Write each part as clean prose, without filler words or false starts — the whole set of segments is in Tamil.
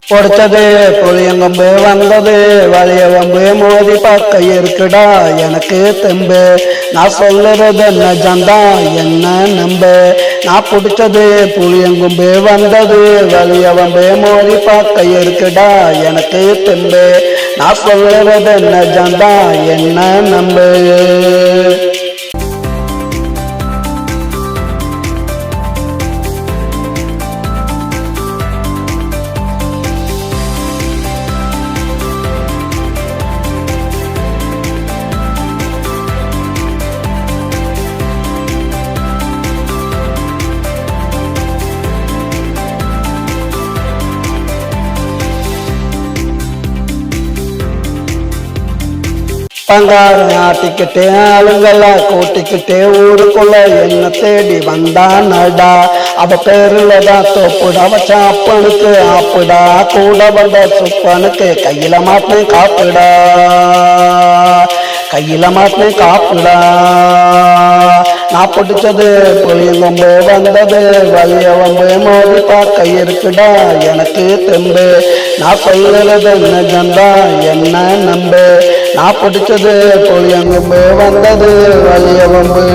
பொடிச்சது புளியங்கொம்பு வந்தது வலிய வம்பு மோதி பார்க்க இருக்குடா எனக்கு தெம்பு நான் சொல்லுறது நிஜந்தா என்ன நம்பு நான் பிடிச்சது புளியங்கொம்பு வந்தது வலிய வம்பு மோதி பார்க்க இருக்குடா எனக்கு தெம்பு நான் சொல்லுறது நிஜந்தா என்ன நம்பு பங்காரம் ஆட்டிக்கிட்டே ஆளுங்களா கூட்டிக்கிட்டே ஊருக்குள்ள என்ன தேடி வந்தா நடா அவ பேருல தான் தோப்புடா வச்சா அப்பனுக்கு ஆப்புடா கூட வந்த சுப்பனுக்கு கையில மாட்டினேன் காப்புடா கையில மாட்டினேன் காப்புடா நான் பிடிச்சது புளியங்கொம்பு வந்தது வலிய வம்பு மோதி பார்க்க இருக்குடா எனக்கு தெம்பு நான் சொல்லுறது நிஜந்தா என்ன நம்பு நான் பிடிச்சது புளியங்கொம்பு வந்தது வலிய வம்பு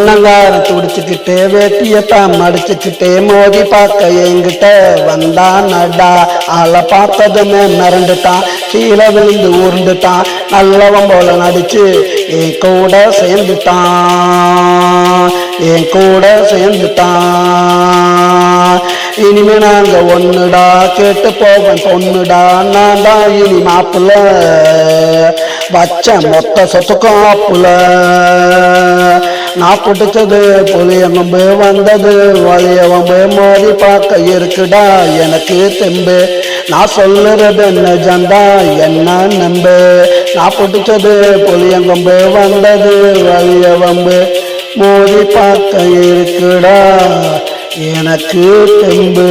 நங்காரம் துடிச்சுக்கிட்டே வேட்டியத்தான் மடிச்சுக்கிட்டே மோதி பார்க்க என்கிட்ட வந்தா நடா ஆளை பார்த்ததுமே மிரண்டுட்டான் கீழே விழுந்து உருண்டுட்டான் நல்லவன் போல நடிச்சு என் கூட சேர்ந்துட்டான் இனிமே நாங்க ஒண்ணுடா கேட்டு போவேன் பொண்ணுடா நான் தான் இனி மாப்புல வச்ச மொத்த சொத்துக்கும் ஆப்புல நான் பிடிச்சது புளியங்கொம்பு வந்தது வலிய வம்பு மோதி பார்க்க இருக்குடா எனக்கு தெம்பு நான் சொல்லுறது நிஜந்தா என்ன நம்பு நான் பிடிச்சது புளியங்கொம்பு வந்தது வலிய வம்பு மோதி பார்க்க இருக்குடா எனக்கு தெம்பு